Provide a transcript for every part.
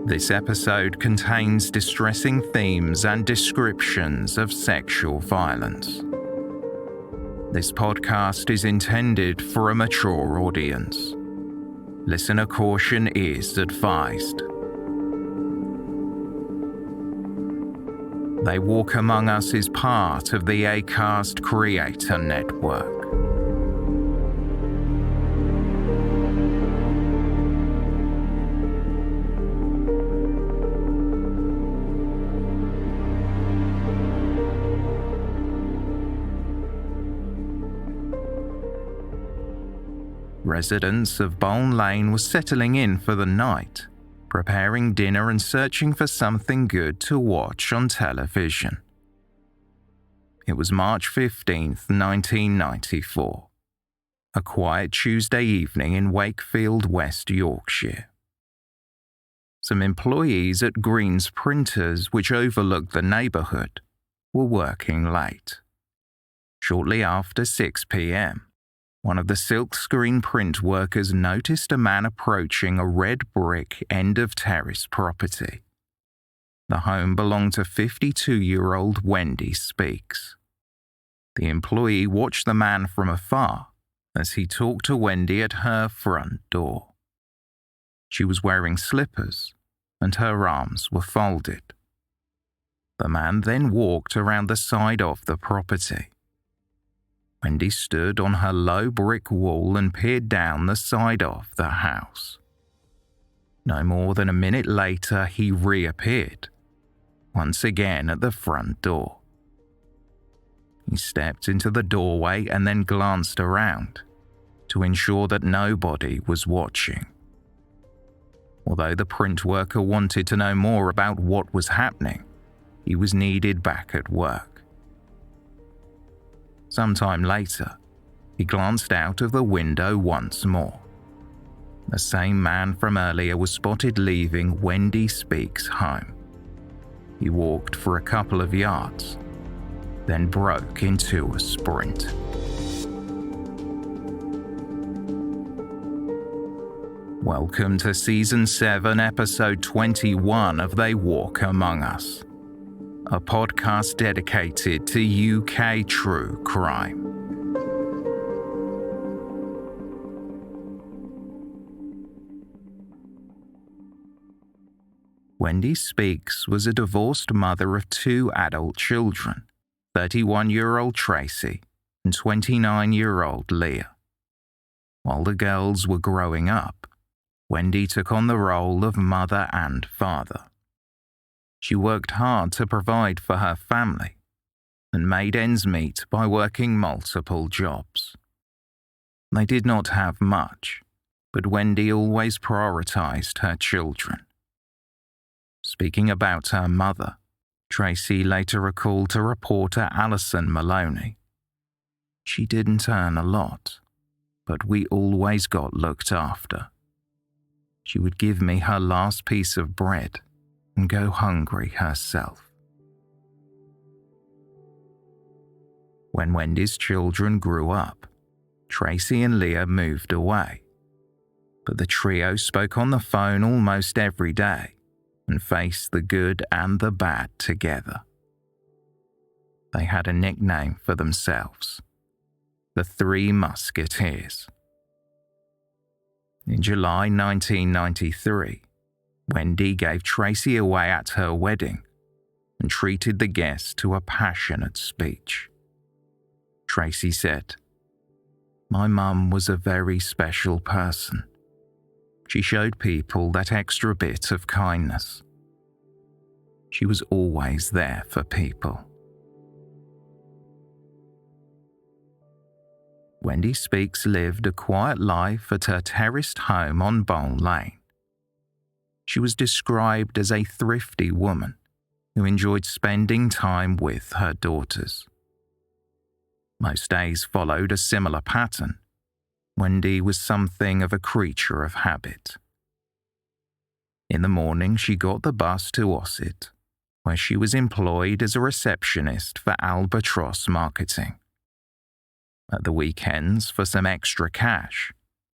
This episode contains distressing themes and descriptions of sexual violence. This podcast is intended for a mature audience. Listener caution is advised. They Walk Among Us is part of the Acast Creator Network. Residents of Bolne Lane were settling in for the night, preparing dinner and searching for something good to watch on television. It was March 15th, 1994, a quiet Tuesday evening in Wakefield, West Yorkshire. Some employees at Green's Printers, which overlooked the neighbourhood, were working late. Shortly after 6 p.m, one of the silkscreen print workers noticed a man approaching a red brick end-of-terrace property. The home belonged to 52-year-old Wendy Speakes. The employee watched the man from afar as he talked to Wendy at her front door. She was wearing slippers and her arms were folded. The man then walked around the side of the property. Wendy stood on her low brick wall and peered down the side of the house. No more than a minute later, he reappeared, once again at the front door. He stepped into the doorway and then glanced around to ensure that nobody was watching. Although the print worker wanted to know more about what was happening, he was needed back at work. Sometime later, he glanced out of the window once more. The same man from earlier was spotted leaving Wendy Speakes' home. He walked for a couple of yards, then broke into a sprint. Welcome to Season 7, Episode 21 of They Walk Among Us, a podcast dedicated to UK true crime. Wendy Speakes was a divorced mother of two adult children, 31-year-old Tracy and 29-year-old Leah. While the girls were growing up, Wendy took on the role of mother and father. She worked hard to provide for her family and made ends meet by working multiple jobs. They did not have much, but Wendy always prioritized her children. Speaking about her mother, Tracy later recalled to reporter Alison Maloney, "She didn't earn a lot, but we always got looked after. She would give me her last piece of bread and go hungry herself." When Wendy's children grew up, Tracy and Leah moved away, but the trio spoke on the phone almost every day and faced the good and the bad together. They had a nickname for themselves, the Three Musketeers. In July 1993, Wendy gave Tracy away at her wedding and treated the guests to a passionate speech. Tracy said, "My mum was a very special person. She showed people that extra bit of kindness. She was always there for people." Wendy Speakes lived a quiet life at her terraced home on Bolne Lane. She was described as a thrifty woman who enjoyed spending time with her daughters. Most days followed a similar pattern. Wendy was something of a creature of habit. In the morning, she got the bus to Ossett, where she was employed as a receptionist for Albatross Marketing. At the weekends, for some extra cash,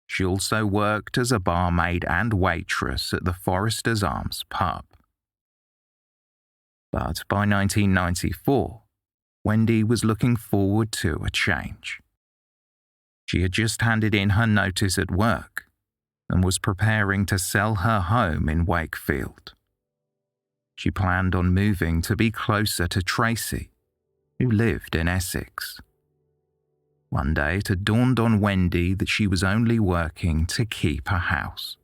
she also worked as a barmaid and waitress at the Foresters Arms pub. But by 1994, Wendy was looking forward to a change. She had just handed in her notice at work and was preparing to sell her home in Wakefield. She planned on moving to be closer to Tracy, who lived in Essex. One day it had dawned on Wendy that she was only working to keep her house.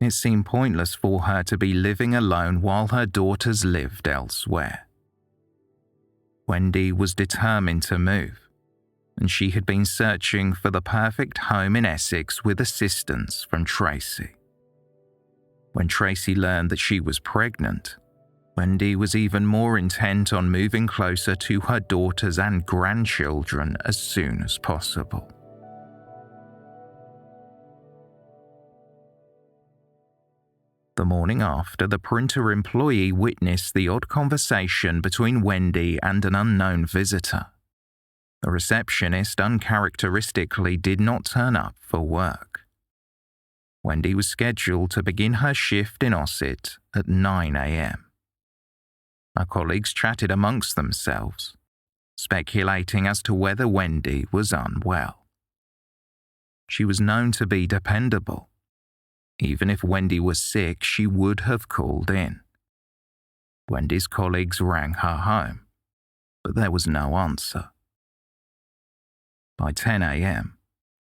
It seemed pointless for her to be living alone while her daughters lived elsewhere. Wendy was determined to move, and she had been searching for the perfect home in Essex with assistance from Tracy. When Tracy learned that she was pregnant, Wendy was even more intent on moving closer to her daughters and grandchildren as soon as possible. The morning after, the printer employee witnessed the odd conversation between Wendy and an unknown visitor. The receptionist uncharacteristically did not turn up for work. Wendy was scheduled to begin her shift in Ossett at 9 a.m. Her colleagues chatted amongst themselves, speculating as to whether Wendy was unwell. She was known to be dependable. Even if Wendy was sick, she would have called in. Wendy's colleagues rang her home, but there was no answer. By 10 a.m.,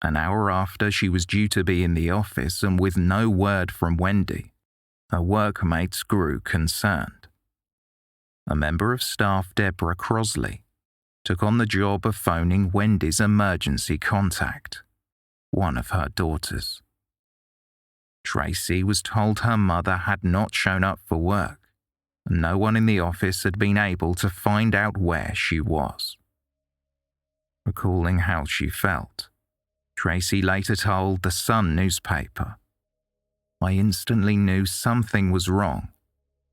an hour after she was due to be in the office and with no word from Wendy, her workmates grew concerned. A member of staff, Deborah Crosley, took on the job of phoning Wendy's emergency contact, one of her daughters. Tracy was told her mother had not shown up for work, and no one in the office had been able to find out where she was. Recalling how she felt, Tracy later told the Sun newspaper, "I instantly knew something was wrong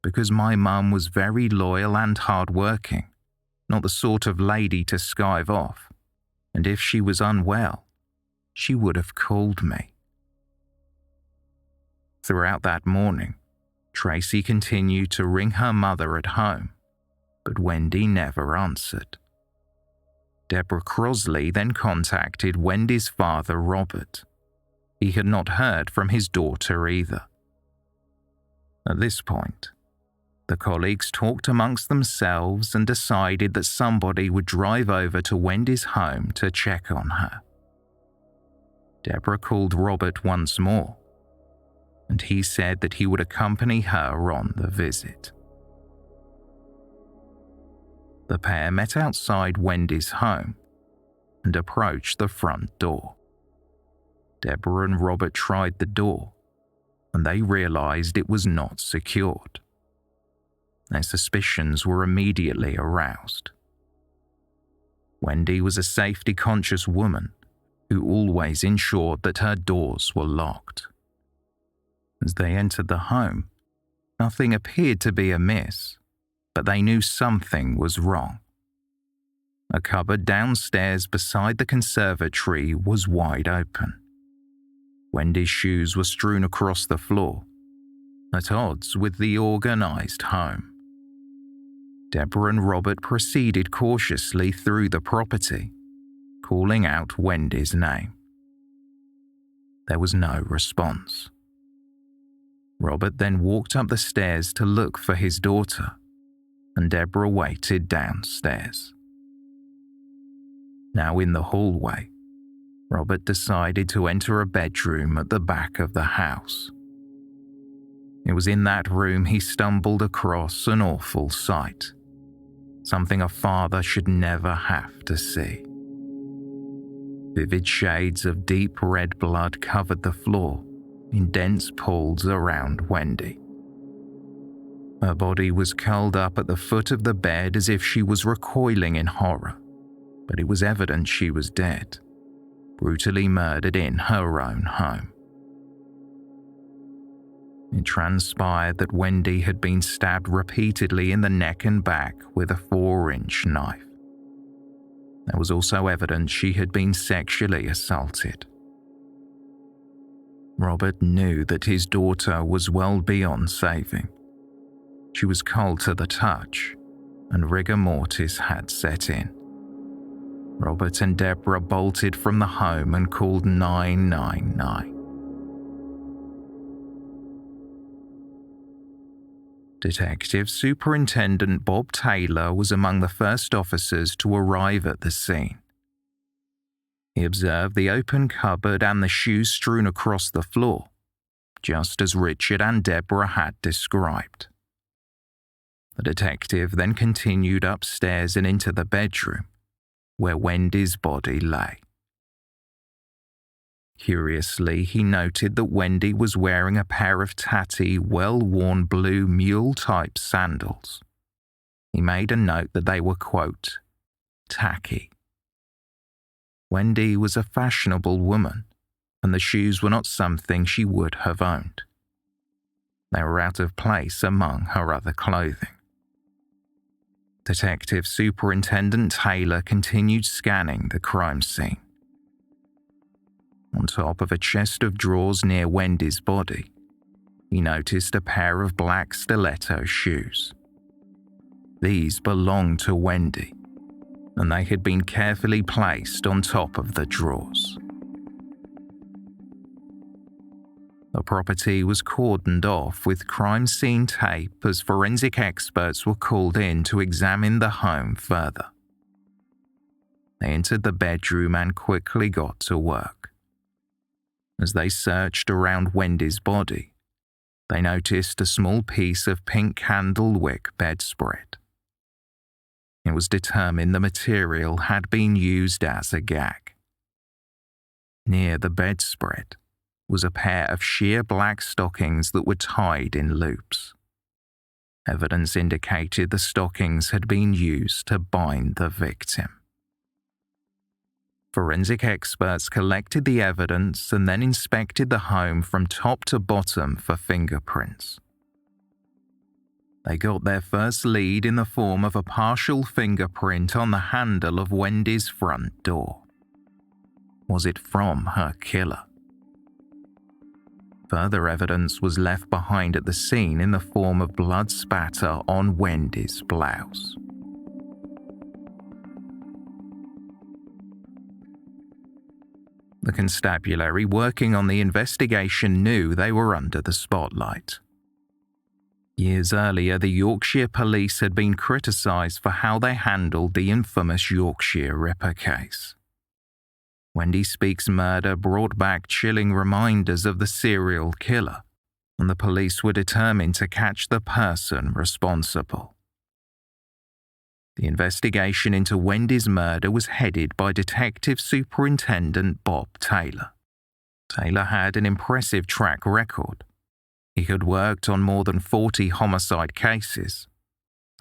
because my mum was very loyal and hard-working, not the sort of lady to skive off, and if she was unwell, she would have called me." Throughout that morning, Tracy continued to ring her mother at home, but Wendy never answered. Deborah Crosley then contacted Wendy's father, Robert. He had not heard from his daughter either. At this point, the colleagues talked amongst themselves and decided that somebody would drive over to Wendy's home to check on her. Deborah called Robert once more, and he said that he would accompany her on the visit. The pair met outside Wendy's home and approached the front door. Deborah and Robert tried the door, and they realized it was not secured. Their suspicions were immediately aroused. Wendy was a safety-conscious woman who always ensured that her doors were locked. As they entered the home, nothing appeared to be amiss, but they knew something was wrong. A cupboard downstairs beside the conservatory was wide open. Wendy's shoes were strewn across the floor, at odds with the organized home. Deborah and Robert proceeded cautiously through the property, calling out Wendy's name. There was no response. Robert then walked up the stairs to look for his daughter, and Deborah waited downstairs. Now in the hallway, Robert decided to enter a bedroom at the back of the house. It was in that room he stumbled across an awful sight, something a father should never have to see. Vivid shades of deep red blood covered the floor in dense pools around Wendy. Her body was curled up at the foot of the bed as if she was recoiling in horror, but it was evident she was dead, brutally murdered in her own home. It transpired that Wendy had been stabbed repeatedly in the neck and back with a 4-inch knife. There was also evidence she had been sexually assaulted. Robert knew that his daughter was well beyond saving. She was cold to the touch, and rigor mortis had set in. Robert and Deborah bolted from the home and called 999. Detective Superintendent Bob Taylor was among the first officers to arrive at the scene. He observed the open cupboard and the shoes strewn across the floor, just as Richard and Deborah had described. The detective then continued upstairs and into the bedroom, where Wendy's body lay. Curiously, he noted that Wendy was wearing a pair of tatty, well-worn blue mule-type sandals. He made a note that they were, quote, tacky. Wendy was a fashionable woman, and the shoes were not something she would have owned. They were out of place among her other clothing. Detective Superintendent Taylor continued scanning the crime scene. On top of a chest of drawers near Wendy's body, he noticed a pair of black stiletto shoes. These belonged to Wendy, and they had been carefully placed on top of the drawers. The property was cordoned off with crime scene tape as forensic experts were called in to examine the home further. They entered the bedroom and quickly got to work. As they searched around Wendy's body, they noticed a small piece of pink candlewick bedspread. It was determined the material had been used as a gag. Near the bedspread was a pair of sheer black stockings that were tied in loops. Evidence indicated the stockings had been used to bind the victim. Forensic experts collected the evidence and then inspected the home from top to bottom for fingerprints. They got their first lead in the form of a partial fingerprint on the handle of Wendy's front door. Was it from her killer? Further evidence was left behind at the scene in the form of blood spatter on Wendy's blouse. The constabulary working on the investigation knew they were under the spotlight. Years earlier, the Yorkshire police had been criticised for how they handled the infamous Yorkshire Ripper case. Wendy Speakes' murder brought back chilling reminders of the serial killer, and the police were determined to catch the person responsible. The investigation into Wendy's murder was headed by Detective Superintendent Bob Taylor. Taylor had an impressive track record. He had worked on more than 40 homicide cases.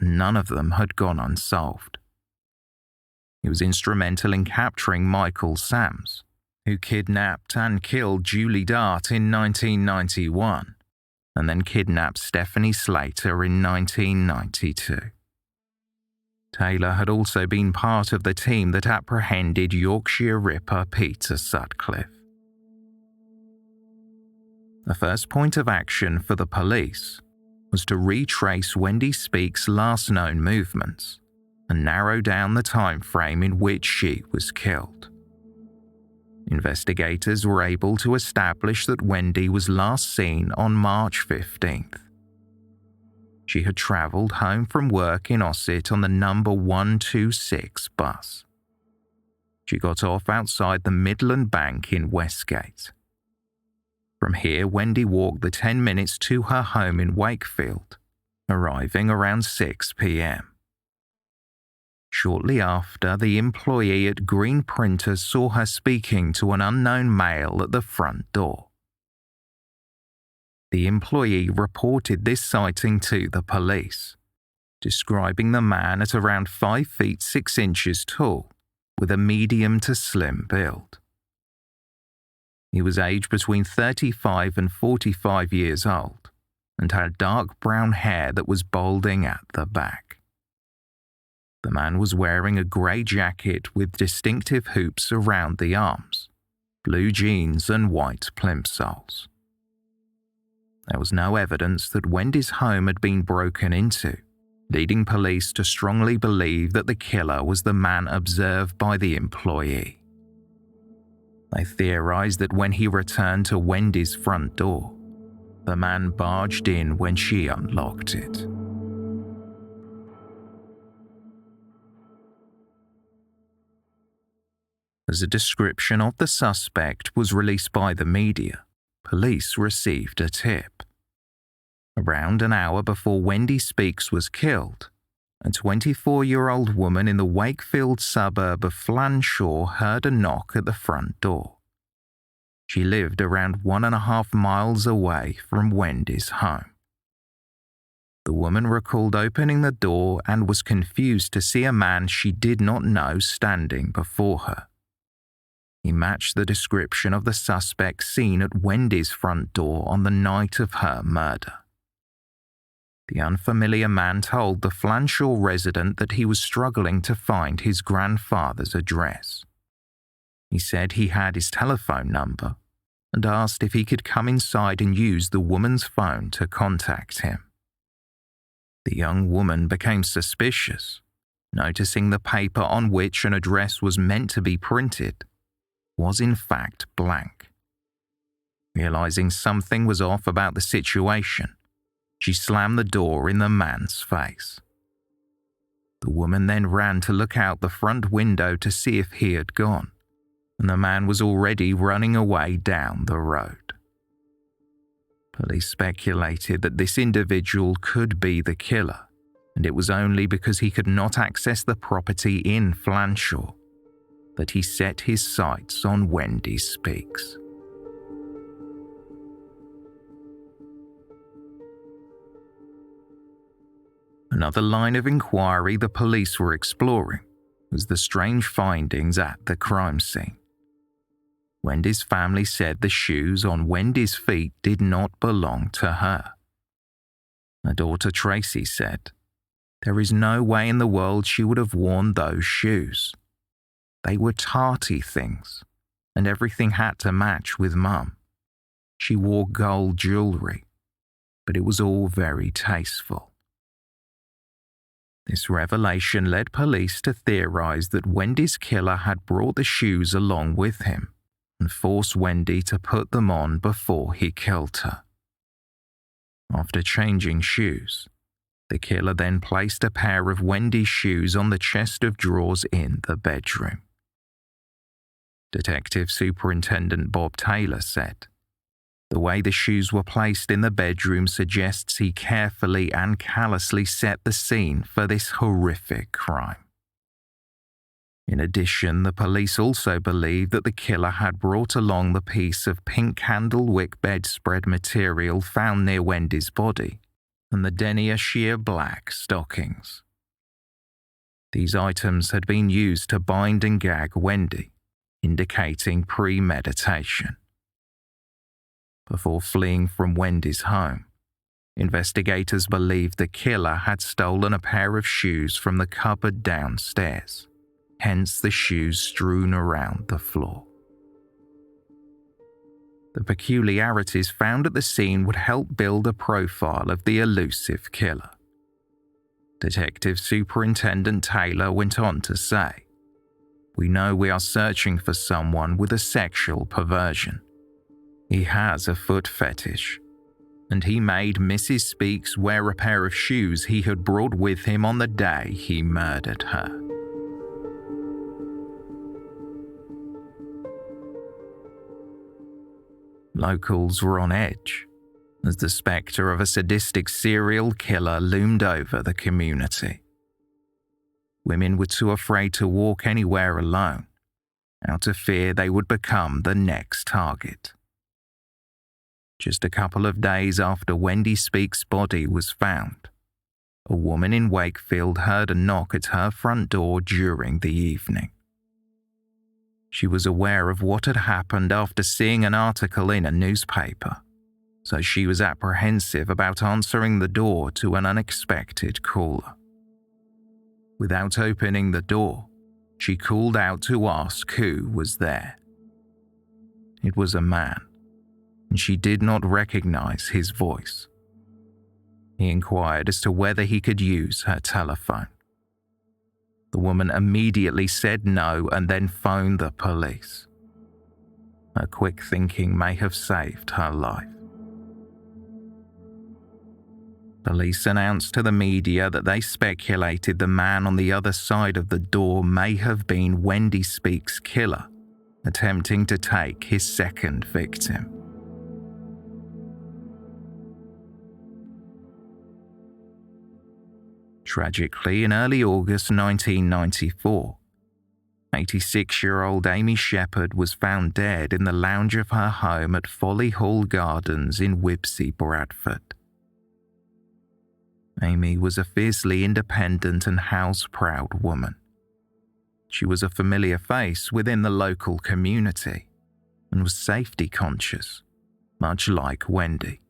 None of them had gone unsolved. He was instrumental in capturing Michael Sams, who kidnapped and killed Julie Dart in 1991, and then kidnapped Stephanie Slater in 1992. Taylor had also been part of the team that apprehended Yorkshire Ripper Peter Sutcliffe. The first point of action for the police was to retrace Wendy Speakes' last known movements and narrow down the time frame in which she was killed. Investigators were able to establish that Wendy was last seen on March 15th. She had travelled home from work in Ossett on the number 126 bus. She got off outside the Midland Bank in Westgate. From here, Wendy walked the 10 minutes to her home in Wakefield, arriving around 6 p.m. Shortly after, the employee at Green Printers saw her speaking to an unknown male at the front door. The employee reported this sighting to the police, describing the man at around 5 feet 6 inches tall, with a medium to slim build. He was aged between 35 and 45 years old, and had dark brown hair that was balding at the back. The man was wearing a grey jacket with distinctive hoops around the arms, blue jeans and white plimsolls. There was no evidence that Wendy's home had been broken into, leading police to strongly believe that the killer was the man observed by the employee. They theorized that when he returned to Wendy's front door, the man barged in when she unlocked it. As a description of the suspect was released by the media, police received a tip. Around an hour before Wendy Speakes was killed, a 24-year-old woman in the Wakefield suburb of Flanshaw heard a knock at the front door. She lived around 1.5 miles away from Wendy's home. The woman recalled opening the door and was confused to see a man she did not know standing before her. He matched the description of the suspect seen at Wendy's front door on the night of her murder. The unfamiliar man told the Flanshaw resident that he was struggling to find his grandfather's address. He said he had his telephone number and asked if he could come inside and use the woman's phone to contact him. The young woman became suspicious, noticing the paper on which an address was meant to be printed was in fact blank. Realizing something was off about the situation, she slammed the door in the man's face. The woman then ran to look out the front window to see if he had gone, and the man was already running away down the road. Police speculated that this individual could be the killer, and it was only because he could not access the property in Flanshaw that he set his sights on Wendy Speakes. Another line of inquiry the police were exploring was the strange findings at the crime scene. Wendy's family said the shoes on Wendy's feet did not belong to her. Her daughter Tracy said, "There is no way in the world she would have worn those shoes. They were tarty things, and everything had to match with Mum. She wore gold jewellery, but it was all very tasteful." This revelation led police to theorize that Wendy's killer had brought the shoes along with him and forced Wendy to put them on before he killed her. After changing shoes, the killer then placed a pair of Wendy's shoes on the chest of drawers in the bedroom. Detective Superintendent Bob Taylor said, "The way the shoes were placed in the bedroom suggests he carefully and callously set the scene for this horrific crime." In addition, the police also believed that the killer had brought along the piece of pink candlewick bedspread material found near Wendy's body and the denier sheer black stockings. These items had been used to bind and gag Wendy, indicating premeditation. Before fleeing from Wendy's home, investigators believed the killer had stolen a pair of shoes from the cupboard downstairs, hence the shoes strewn around the floor. The peculiarities found at the scene would help build a profile of the elusive killer. Detective Superintendent Taylor went on to say, "We know we are searching for someone with a sexual perversion. He has a foot fetish, and he made Mrs. Speakes wear a pair of shoes he had brought with him on the day he murdered her." Locals were on edge as the spectre of a sadistic serial killer loomed over the community. Women were too afraid to walk anywhere alone, out of fear they would become the next target. Just a couple of days after Wendy Speakes' body was found, a woman in Wakefield heard a knock at her front door during the evening. She was aware of what had happened after seeing an article in a newspaper, so she was apprehensive about answering the door to an unexpected caller. Without opening the door, she called out to ask who was there. It was a man, and she did not recognize his voice. He inquired as to whether he could use her telephone. The woman immediately said no and then phoned the police. Her quick thinking may have saved her life. Police announced to the media that they speculated the man on the other side of the door may have been Wendy Speakes' killer, attempting to take his second victim. Tragically, in early August 1994, 86-year-old Amy Shepherd was found dead in the lounge of her home at Folly Hall Gardens in Wibsey, Bradford. Amy was a fiercely independent and house-proud woman. She was a familiar face within the local community and was safety conscious, much like Wendy.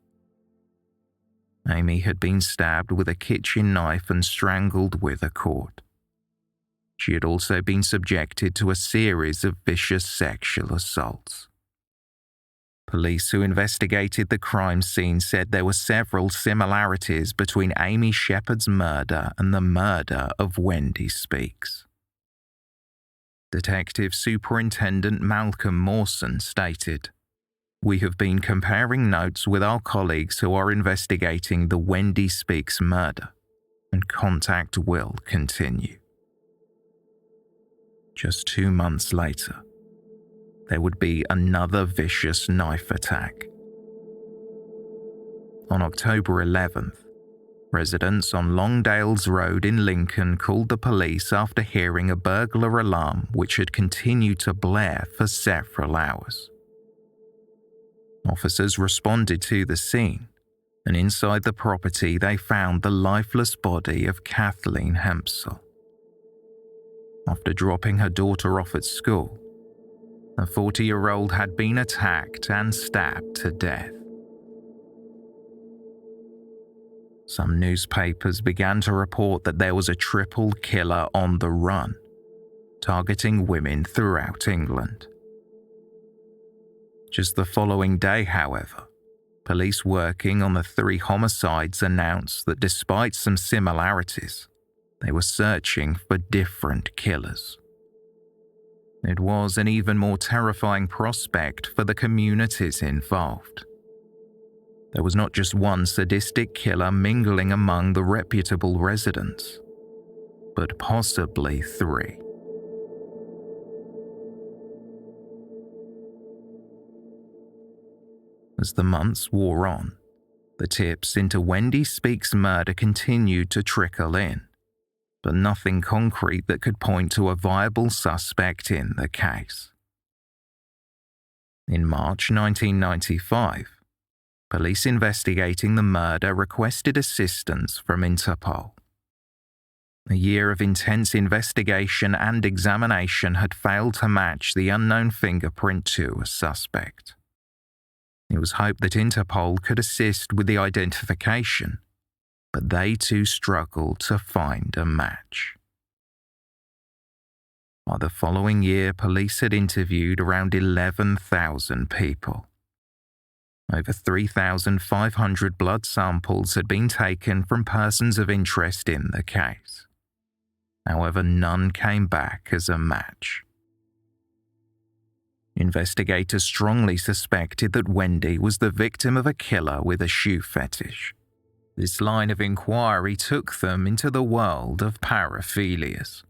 Amy had been stabbed with a kitchen knife and strangled with a cord. She had also been subjected to a series of vicious sexual assaults. Police who investigated the crime scene said there were several similarities between Amy Shepherd's murder and the murder of Wendy Speakes. Detective Superintendent Malcolm Mawson stated, "We have been comparing notes with our colleagues who are investigating the Wendy Speakes murder, and contact will continue." Just 2 months later, there would be another vicious knife attack. On October 11th, residents on Longdales Road in Lincoln called the police after hearing a burglar alarm which had continued to blare for several hours. Officers responded to the scene, and inside the property they found the lifeless body of Kathleen Hempsell. After dropping her daughter off at school, the 40-year-old had been attacked and stabbed to death. Some newspapers began to report that there was a triple killer on the run, targeting women throughout England. Just the following day, however, police working on the 3 homicides announced that despite some similarities, they were searching for different killers. It was an even more terrifying prospect for the communities involved. There was not just one sadistic killer mingling among the reputable residents, but possibly 3. As the months wore on, the tips into Wendy Speakes' murder continued to trickle in, but nothing concrete that could point to a viable suspect in the case. In March 1995, police investigating the murder requested assistance from Interpol. A year of intense investigation and examination had failed to match the unknown fingerprint to a suspect. It was hoped that Interpol could assist with the identification, but they too struggled to find a match. By the following year, police had interviewed around 11,000 people. Over 3,500 blood samples had been taken from persons of interest in the case. However, none came back as a match. Investigators strongly suspected that Wendy was the victim of a killer with a shoe fetish. This line of inquiry took them into the world of paraphilias.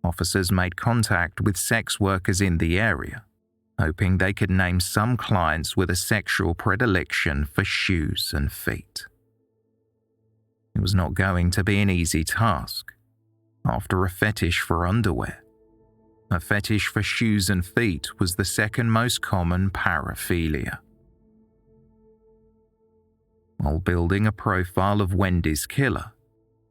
Officers made contact with sex workers in the area, hoping they could name some clients with a sexual predilection for shoes and feet. It was not going to be an easy task. After a fetish for underwear, a fetish for shoes and feet was the second most common paraphilia. While building a profile of Wendy's killer,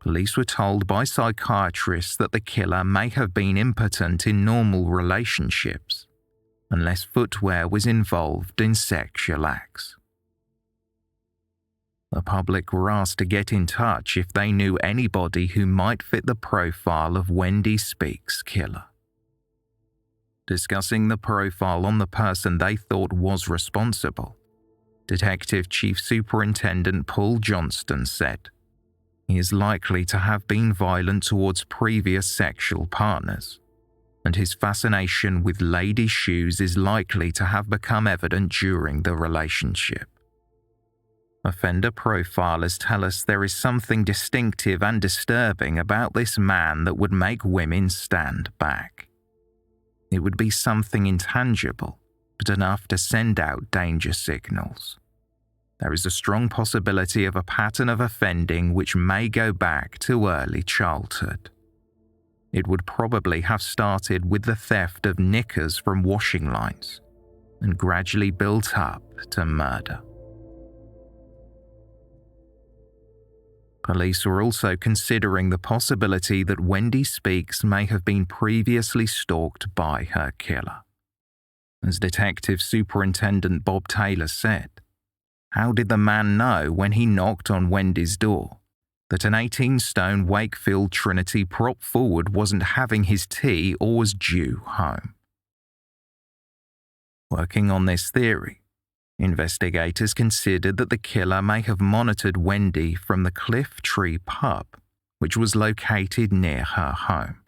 police were told by psychiatrists that the killer may have been impotent in normal relationships, unless footwear was involved in sexual acts. The public were asked to get in touch if they knew anybody who might fit the profile of Wendy Speakes' killer. Discussing the profile on the person they thought was responsible, Detective Chief Superintendent Paul Johnston said, "He is likely to have been violent towards previous sexual partners, and his fascination with ladies' shoes is likely to have become evident during the relationship." Offender profilers tell us there is something distinctive and disturbing about this man that would make women stand back. It would be something intangible, but enough to send out danger signals. There is a strong possibility of a pattern of offending which may go back to early childhood. It would probably have started with the theft of knickers from washing lines and gradually built up to murder. Police were also considering the possibility that Wendy Speakes may have been previously stalked by her killer. As Detective Superintendent Bob Taylor said, "How did the man know when he knocked on Wendy's door that an 18-stone Wakefield Trinity prop forward wasn't having his tea or was due home?" Working on this theory, investigators considered that the killer may have monitored Wendy from the Cliff Tree pub, which was located near her home.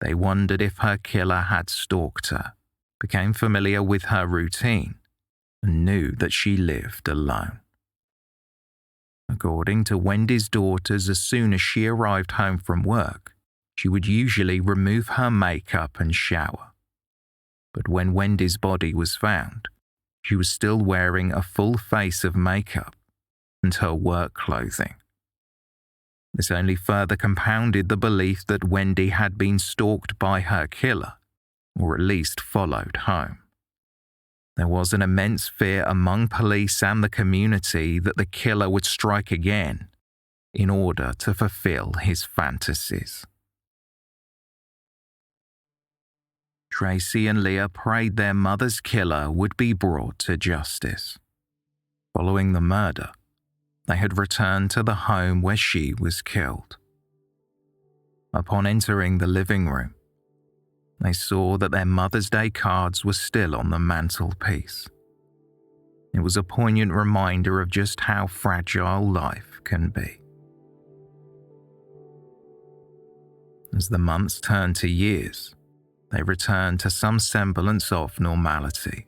They wondered if her killer had stalked her, became familiar with her routine, and knew that she lived alone. According to Wendy's daughters, as soon as she arrived home from work, she would usually remove her makeup and shower. But when Wendy's body was found, she was still wearing a full face of makeup and her work clothing. This only further compounded the belief that Wendy had been stalked by her killer, or at least followed home. There was an immense fear among police and the community that the killer would strike again in order to fulfill his fantasies. Tracy and Leah prayed their mother's killer would be brought to justice. Following the murder, they had returned to the home where she was killed. Upon entering the living room, they saw that their Mother's Day cards were still on the mantelpiece. It was a poignant reminder of just how fragile life can be. As the months turned to years, they returned to some semblance of normality.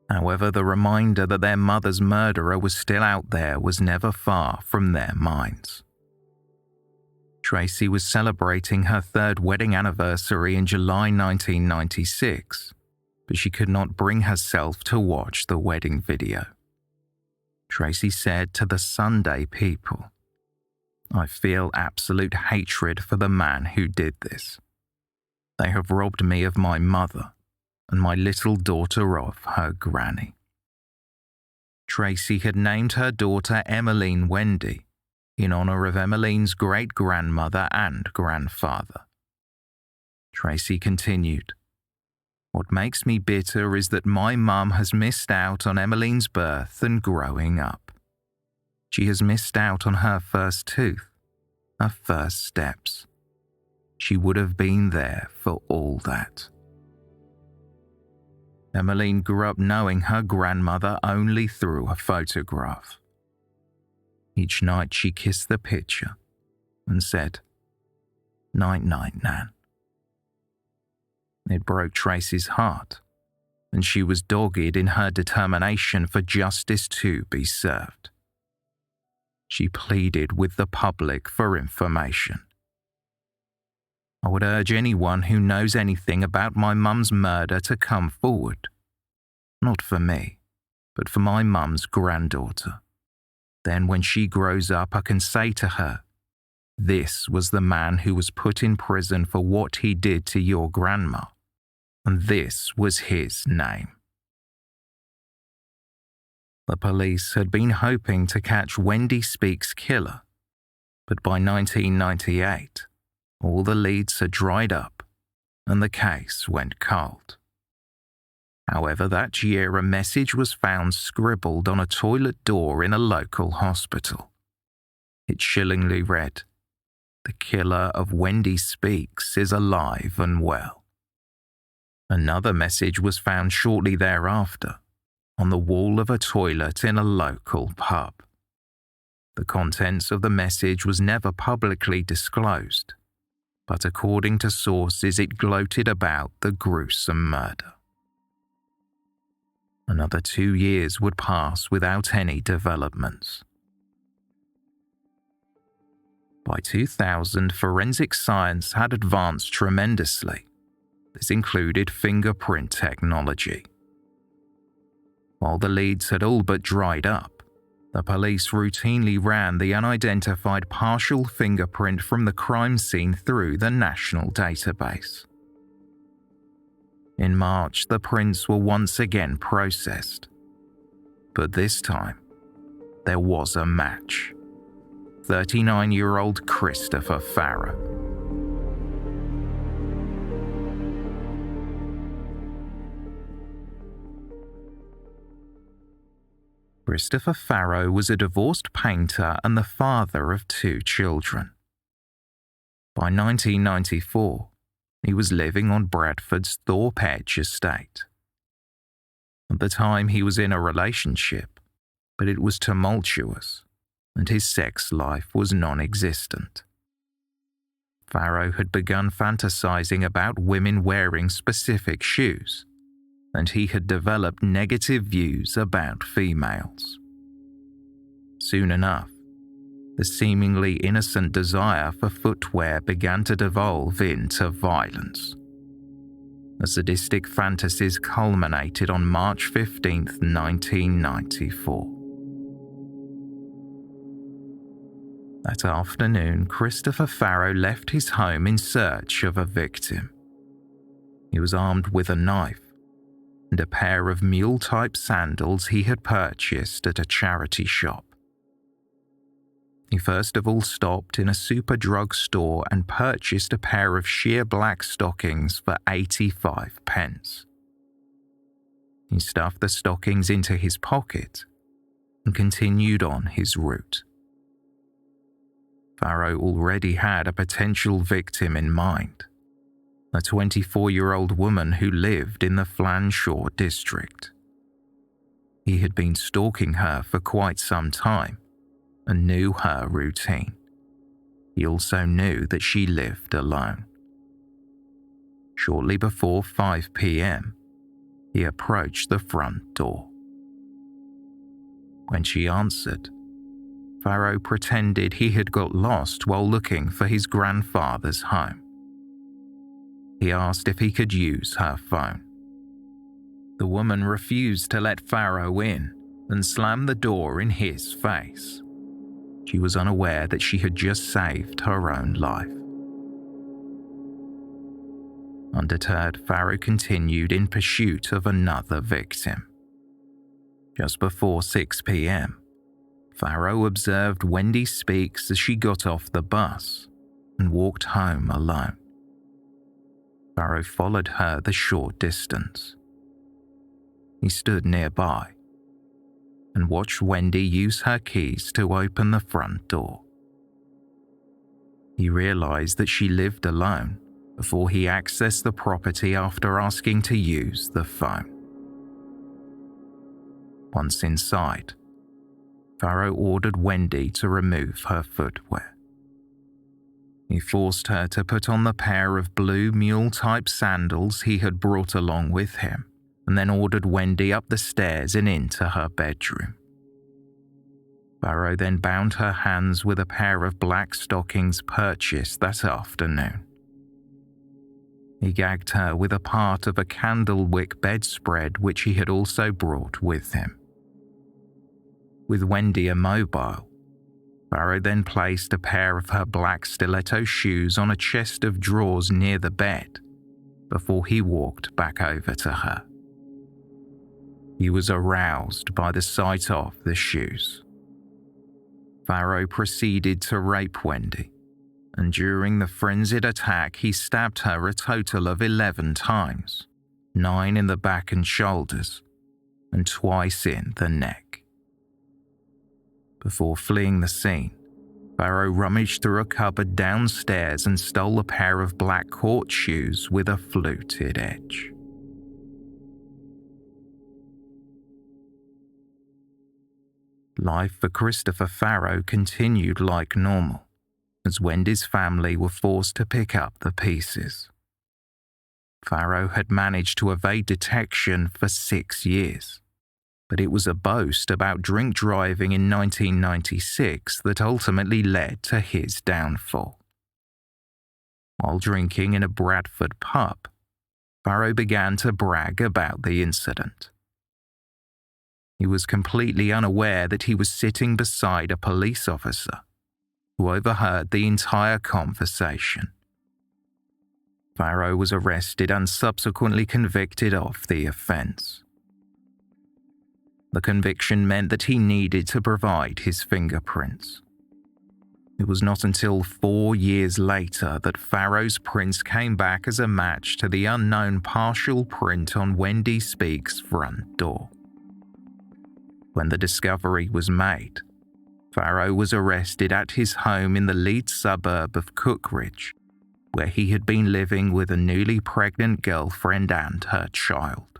However, the reminder that their mother's murderer was still out there was never far from their minds. Tracy was celebrating her third wedding anniversary in July 1996, but she could not bring herself to watch the wedding video. Tracy said to the Sunday People, "I feel absolute hatred for the man who did this. They have robbed me of my mother and my little daughter of her granny." Tracy had named her daughter Emmeline Wendy in honor of Emmeline's great-grandmother and grandfather. Tracy continued, "What makes me bitter is that my mum has missed out on Emmeline's birth and growing up. She has missed out on her first tooth, her first steps. She would have been there for all that." Emmeline grew up knowing her grandmother only through a photograph. Each night she kissed the picture and said, "Night-night, Nan." It broke Tracy's heart, and she was dogged in her determination for justice to be served. She pleaded with the public for information. "I would urge anyone who knows anything about my mum's murder to come forward. Not for me, but for my mum's granddaughter. Then when she grows up, I can say to her, this was the man who was put in prison for what he did to your grandma, and this was his name." The police had been hoping to catch Wendy Speakes' killer, but by 1998, all the leads had dried up and the case went cold. However, that year a message was found scribbled on a toilet door in a local hospital. It chillingly read, "The killer of Wendy Speakes is alive and well." Another message was found shortly thereafter, on the wall of a toilet in a local pub. The contents of the message was never publicly disclosed, but according to sources it gloated about the gruesome murder. Another 2 years would pass without any developments. By 2000, forensic science had advanced tremendously. This included fingerprint technology. While the leads had all but dried up, the police routinely ran the unidentified partial fingerprint from the crime scene through the national database. In March, the prints were once again processed. But this time, there was a match. 39-year-old Christopher Farrow. Christopher Farrow was a divorced painter and the father of 2 children. By 1994, he was living on Bradford's Thorpe Edge estate. At the time, he was in a relationship, but it was tumultuous, and his sex life was non-existent. Farrow had begun fantasizing about women wearing specific shoes, and he had developed negative views about females. Soon enough, the seemingly innocent desire for footwear began to devolve into violence. The sadistic fantasies culminated on March 15, 1994. That afternoon, Christopher Farrow left his home in search of a victim. He was armed with a knife and a pair of mule-type sandals he had purchased at a charity shop. He first of all stopped in a Superdrug store and purchased a pair of sheer black stockings for 85 pence. He stuffed the stockings into his pocket and continued on his route. Farrow already had a potential victim in mind, a 24-year-old woman who lived in the Flanshaw district. He had been stalking her for quite some time and knew her routine. He also knew that she lived alone. Shortly before 5 p.m., he approached the front door. When she answered, Farrow pretended he had got lost while looking for his grandfather's home. He asked if he could use her phone. The woman refused to let Farrow in and slammed the door in his face. She was unaware that she had just saved her own life. Undeterred, Farrow continued in pursuit of another victim. Just before 6 p.m., Farrow observed Wendy Speakes as she got off the bus and walked home alone. Farrow followed her the short distance. He stood nearby and watched Wendy use her keys to open the front door. He realized that she lived alone before he accessed the property after asking to use the phone. Once inside, Farrow ordered Wendy to remove her footwear. He forced her to put on the pair of blue mule-type sandals he had brought along with him, and then ordered Wendy up the stairs and into her bedroom. Farrow then bound her hands with a pair of black stockings purchased that afternoon. He gagged her with a part of a candlewick bedspread which he had also brought with him. With Wendy immobile, Farrow then placed a pair of her black stiletto shoes on a chest of drawers near the bed before he walked back over to her. He was aroused by the sight of the shoes. Farrow proceeded to rape Wendy, and during the frenzied attack he stabbed her a total of 11 times, 9 in the back and shoulders, and twice in the neck. Before fleeing the scene, Farrow rummaged through a cupboard downstairs and stole a pair of black court shoes with a fluted edge. Life for Christopher Farrow continued like normal, as Wendy's family were forced to pick up the pieces. Farrow had managed to evade detection for 6 years, but it was a boast about drink driving in 1996 that ultimately led to his downfall. While drinking in a Bradford pub, Farrow began to brag about the incident. He was completely unaware that he was sitting beside a police officer who overheard the entire conversation. Farrow was arrested and subsequently convicted of the offence. The conviction meant that he needed to provide his fingerprints. It was not until 4 years later that Farrow's prints came back as a match to the unknown partial print on Wendy Speakes' front door. When the discovery was made, Farrow was arrested at his home in the Leeds suburb of Cookridge, where he had been living with a newly pregnant girlfriend and her child.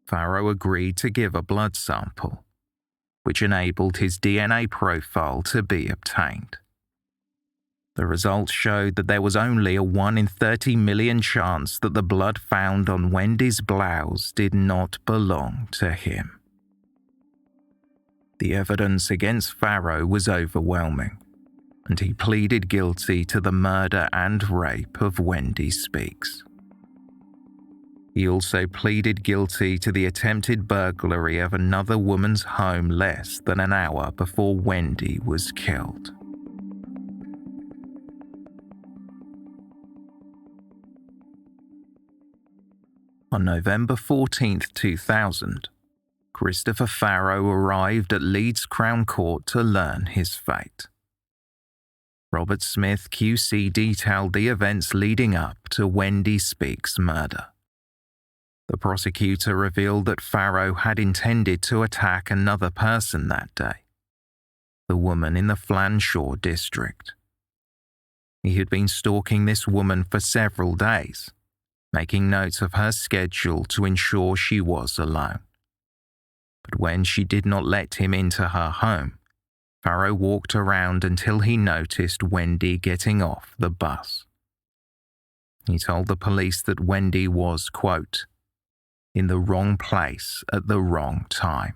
Farrow agreed to give a blood sample, which enabled his DNA profile to be obtained. The results showed that there was only a 1 in 30 million chance that the blood found on Wendy's blouse did not belong to him. The evidence against Farrow was overwhelming, and he pleaded guilty to the murder and rape of Wendy Speakes. He also pleaded guilty to the attempted burglary of another woman's home less than an hour before Wendy was killed. On November 14, 2000, Christopher Farrow arrived at Leeds Crown Court to learn his fate. Robert Smith QC detailed the events leading up to Wendy Speakes' murder. The prosecutor revealed that Farrow had intended to attack another person that day, the woman in the Flanshaw district. He had been stalking this woman for several days, making notes of her schedule to ensure she was alone. But when she did not let him into her home, Farrow walked around until he noticed Wendy getting off the bus. He told the police that Wendy was, quote, in the wrong place at the wrong time.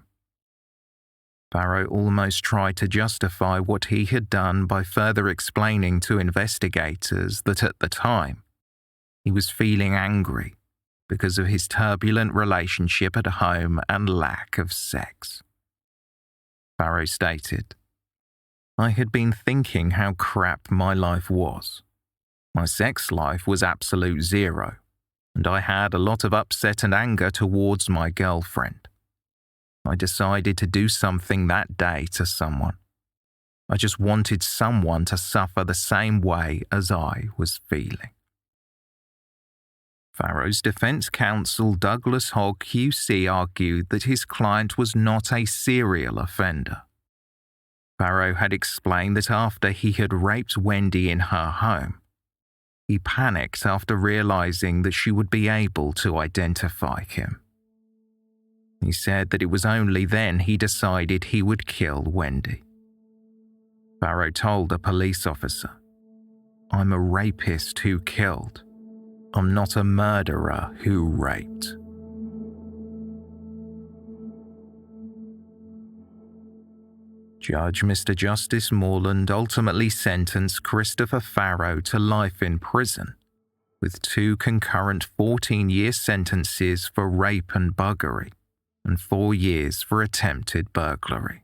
Farrow almost tried to justify what he had done by further explaining to investigators that at the time, he was feeling angry because of his turbulent relationship at home and lack of sex. Farrow stated, I had been thinking how crap my life was. My sex life was absolute zero, and I had a lot of upset and anger towards my girlfriend. I decided to do something that day to someone. I just wanted someone to suffer the same way as I was feeling. Farrow's defense counsel Douglas Hogg QC argued that his client was not a serial offender. Farrow had explained that after he had raped Wendy in her home, he panicked after realizing that she would be able to identify him. He said that it was only then he decided he would kill Wendy. Farrow told a police officer, I'm a rapist who killed. I'm not a murderer who raped. Judge Mr. Justice Morland ultimately sentenced Christopher Farrow to life in prison, with 2 concurrent 14-year sentences for rape and buggery, and 4 years for attempted burglary.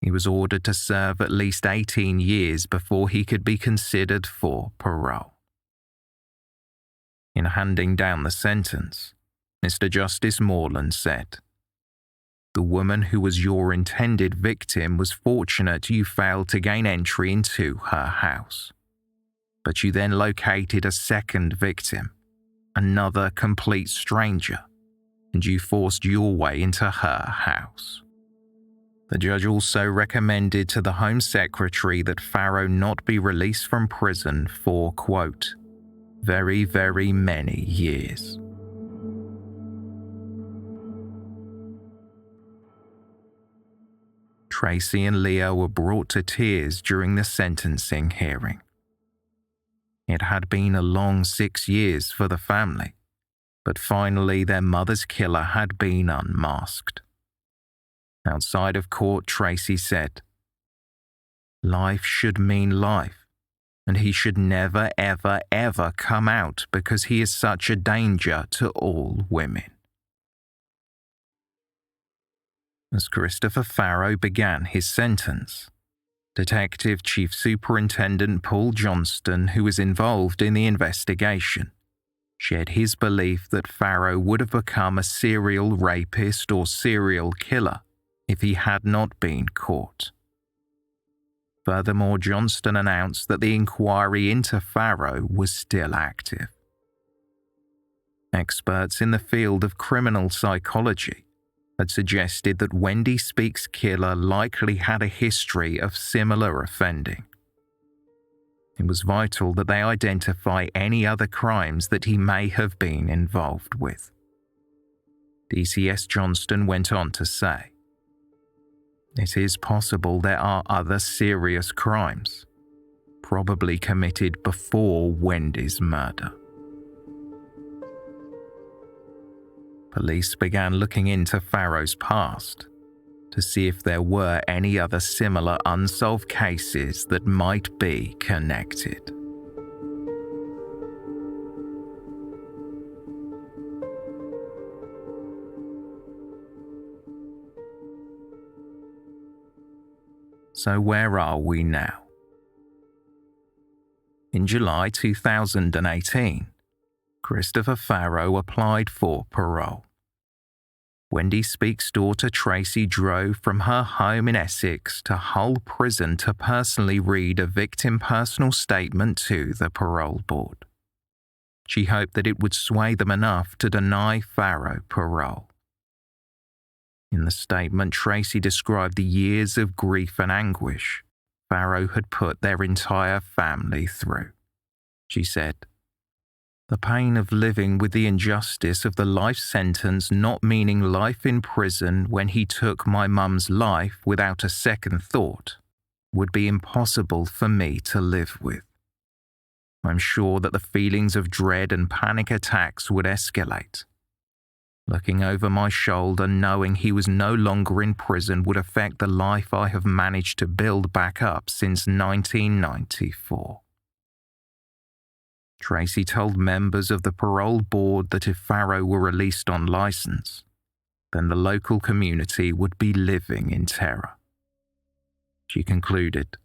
He was ordered to serve at least 18 years before he could be considered for parole. In handing down the sentence, Mr. Justice Morland said, The woman who was your intended victim was fortunate you failed to gain entry into her house. But you then located a second victim, another complete stranger, and you forced your way into her house. The judge also recommended to the Home Secretary that Farrow not be released from prison for, quote, very, very many years. Tracy and Leah were brought to tears during the sentencing hearing. It had been a long 6 years for the family, but finally their mother's killer had been unmasked. Outside of court, Tracy said, "Life should mean life, and he should never, ever, ever come out because he is such a danger to all women." As Christopher Farrow began his sentence, Detective Chief Superintendent Paul Johnston, who was involved in the investigation, shared his belief that Farrow would have become a serial rapist or serial killer if he had not been caught. Furthermore, Johnston announced that the inquiry into Farrow was still active. Experts in the field of criminal psychology had suggested that Wendy Speakes' killer likely had a history of similar offending. It was vital that they identify any other crimes that he may have been involved with. DCS Johnston went on to say, "It is possible there are other serious crimes, probably committed before Wendy's murder." Police began looking into Farrow's past to see if there were any other similar unsolved cases that might be connected. So where are we now? In July 2018, Christopher Farrow applied for parole. Wendy Speakes' daughter Tracy drove from her home in Essex to Hull Prison to personally read a victim personal statement to the parole board. She hoped that it would sway them enough to deny Farrow parole. In the statement, Tracy described the years of grief and anguish Farrow had put their entire family through. She said, "The pain of living with the injustice of the life sentence not meaning life in prison when he took my mum's life without a second thought would be impossible for me to live with. I'm sure that the feelings of dread and panic attacks would escalate. Looking over my shoulder, knowing he was no longer in prison would affect the life I have managed to build back up since 1994. Tracy told members of the parole board that if Farrow were released on license, then the local community would be living in terror. She concluded,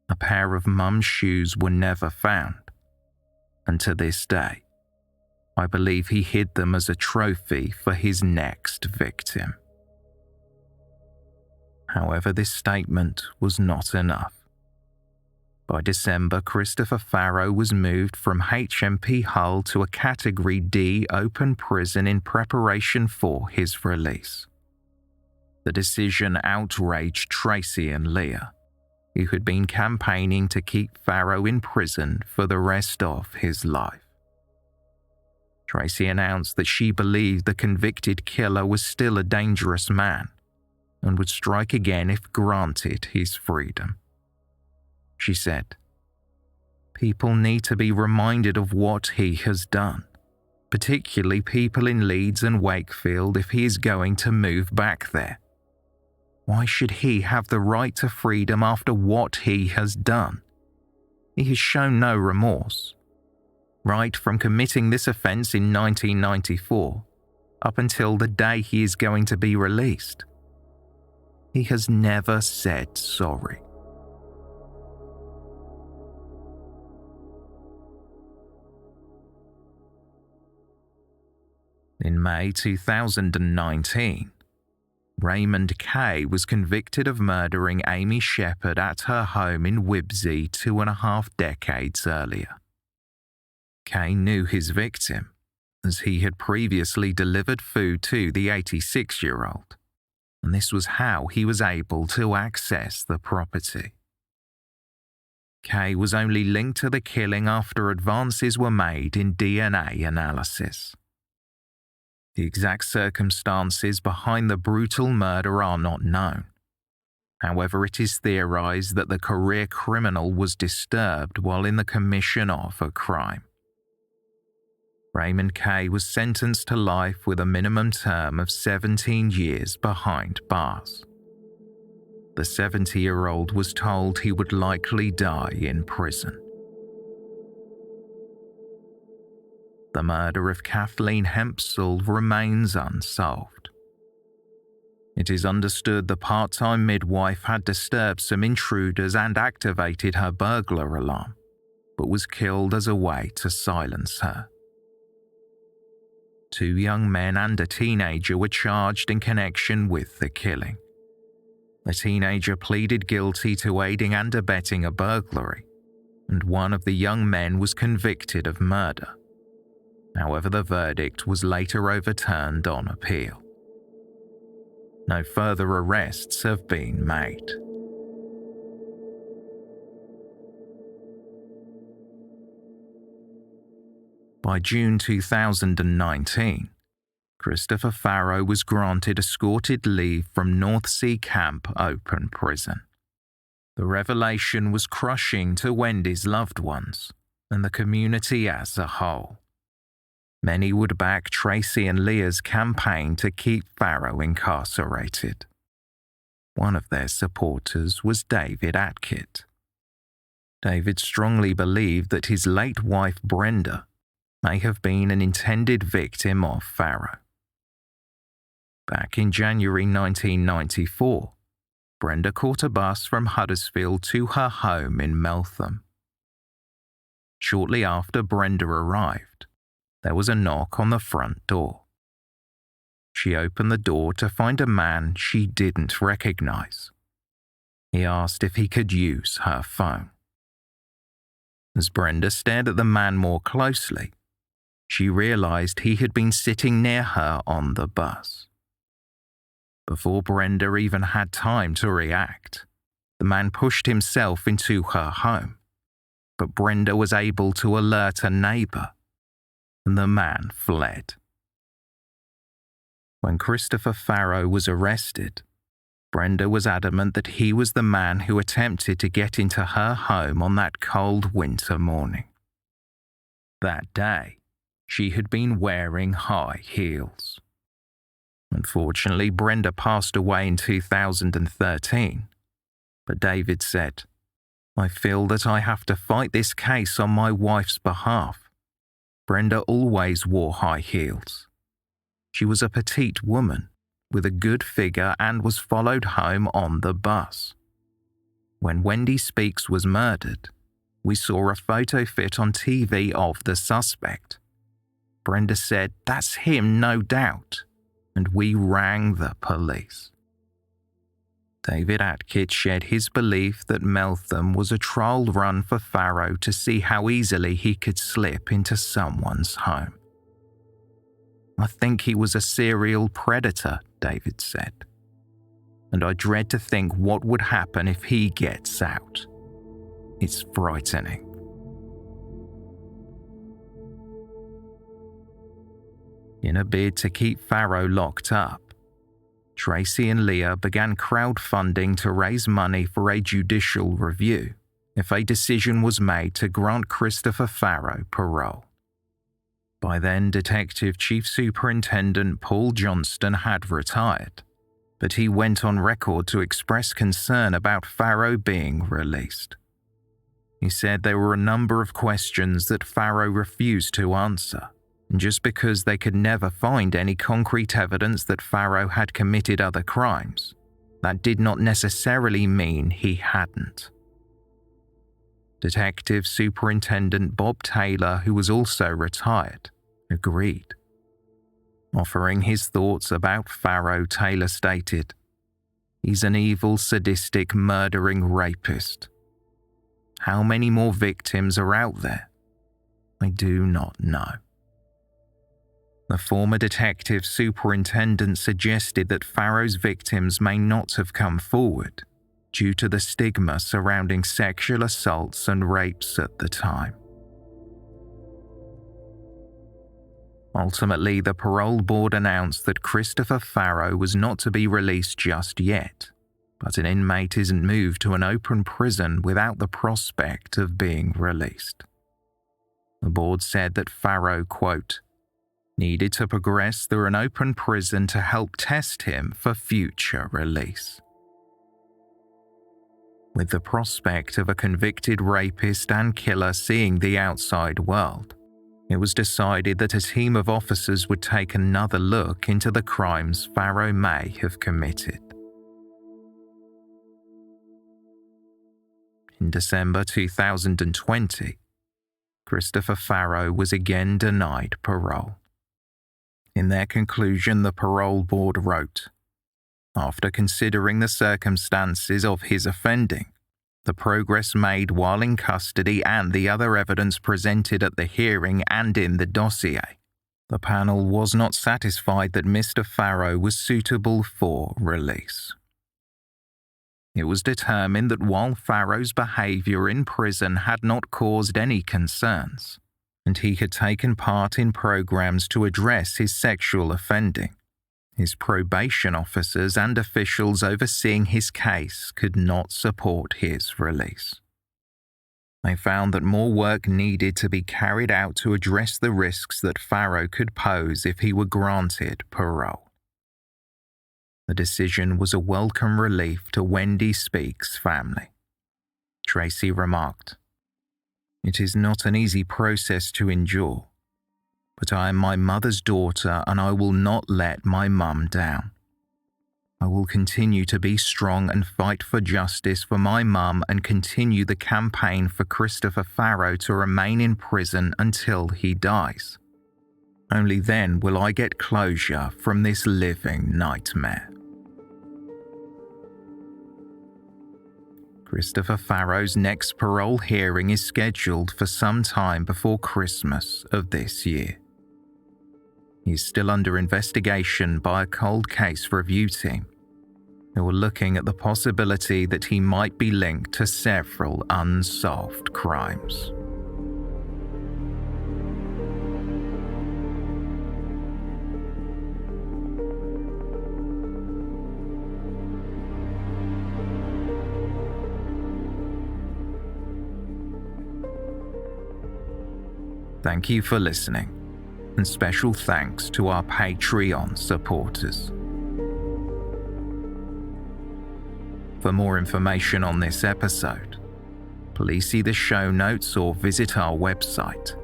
"A pair of mum's shoes were never found, and to this day, I believe he hid them as a trophy for his next victim." However, this statement was not enough. By December, Christopher Farrow was moved from HMP Hull to a Category D open prison in preparation for his release. The decision outraged Tracy and Leah, who had been campaigning to keep Farrow in prison for the rest of his life. Tracy announced that she believed the convicted killer was still a dangerous man and would strike again if granted his freedom. She said, "People need to be reminded of what he has done, particularly people in Leeds and Wakefield if he is going to move back there. Why should he have the right to freedom after what he has done? He has shown no remorse. Right from committing this offence in 1994 up until the day he is going to be released. He has never said sorry." In May 2019, Raymond Kay was convicted of murdering Amy Shepherd at her home in Wibsey 2.5 decades earlier. Kay knew his victim, as he had previously delivered food to the 86-year-old, and this was how he was able to access the property. Kay was only linked to the killing after advances were made in DNA analysis. The exact circumstances behind the brutal murder are not known. However, it is theorized that the career criminal was disturbed while in the commission of a crime. Raymond Kay was sentenced to life with a minimum term of 17 years behind bars. The 70-year-old was told he would likely die in prison. The murder of Kathleen Hempsall remains unsolved. It is understood the part-time midwife had disturbed some intruders and activated her burglar alarm, but was killed as a way to silence her. 2 young men and a teenager were charged in connection with the killing. The teenager pleaded guilty to aiding and abetting a burglary, and one of the young men was convicted of murder. However, the verdict was later overturned on appeal. No further arrests have been made. By June 2019, Christopher Farrow was granted escorted leave from North Sea Camp Open Prison. The revelation was crushing to Wendy's loved ones and the community as a whole. Many would back Tracy and Leah's campaign to keep Farrow incarcerated. One of their supporters was David Atkitt. David strongly believed that his late wife Brenda may have been an intended victim of Farrow. Back in January 1994, Brenda caught a bus from Huddersfield to her home in Meltham. Shortly after Brenda arrived, there was a knock on the front door. She opened the door to find a man she didn't recognize. He asked if he could use her phone. As Brenda stared at the man more closely, she realized he had been sitting near her on the bus. Before Brenda even had time to react, the man pushed himself into her home, but Brenda was able to alert a neighbor, and the man fled. When Christopher Farrow was arrested, Brenda was adamant that he was the man who attempted to get into her home on that cold winter morning. That day, she had been wearing high heels. Unfortunately, Brenda passed away in 2013, but David said, "I feel that I have to fight this case on my wife's behalf. Brenda always wore high heels. She was a petite woman with a good figure and was followed home on the bus. When Wendy Speakes was murdered, we saw a photo fit on TV of the suspect. Brenda said, 'That's him, no doubt,' and we rang the police." David Atkitt shared his belief that Meltham was a trial run for Farrow to see how easily he could slip into someone's home. "I think he was a serial predator," David said, "and I dread to think what would happen if he gets out. It's frightening." In a bid to keep Farrow locked up, Tracy and Leah began crowdfunding to raise money for a judicial review if a decision was made to grant Christopher Farrow parole. By then, Detective Chief Superintendent Paul Johnston had retired, but he went on record to express concern about Farrow being released. He said there were a number of questions that Farrow refused to answer, and just because they could never find any concrete evidence that Farrow had committed other crimes, that did not necessarily mean he hadn't. Detective Superintendent Bob Taylor, who was also retired, agreed. Offering his thoughts about Farrow, Taylor stated, "He's an evil, sadistic, murdering rapist. How many more victims are out there? I do not know. The former detective superintendent suggested that Farrow's victims may not have come forward due to the stigma surrounding sexual assaults and rapes at the time. Ultimately, the parole board announced that Christopher Farrow was not to be released just yet, but an inmate isn't moved to an open prison without the prospect of being released. The board said that Farrow, quote, needed to progress through an open prison to help test him for future release. With the prospect of a convicted rapist and killer seeing the outside world, it was decided that a team of officers would take another look into the crimes Farrow may have committed. In December 2020, Christopher Farrow was again denied parole. In their conclusion, the parole board wrote, after considering the circumstances of his offending, the progress made while in custody and the other evidence presented at the hearing and in the dossier, the panel was not satisfied that Mr. Farrow was suitable for release. It was determined that while Farrow's behaviour in prison had not caused any concerns, and he had taken part in programs to address his sexual offending, his probation officers and officials overseeing his case could not support his release. They found that more work needed to be carried out to address the risks that Farrow could pose if he were granted parole. The decision was a welcome relief to Wendy Speakes' family. Tracy remarked, "It is not an easy process to endure, but I am my mother's daughter and I will not let my mum down. I will continue to be strong and fight for justice for my mum and continue the campaign for Christopher Farrow to remain in prison until he dies. Only then will I get closure from this living nightmare." Christopher Farrow's next parole hearing is scheduled for some time before Christmas of this year. He is still under investigation by a cold case review team who are looking at the possibility that he might be linked to several unsolved crimes. Thank you for listening, and special thanks to our Patreon supporters. For more information on this episode, please see the show notes or visit our website,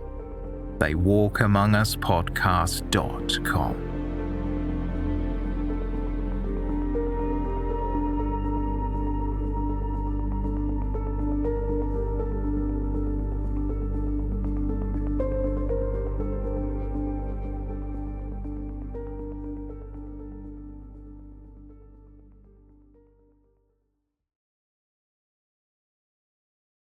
theywalkamonguspodcast.com.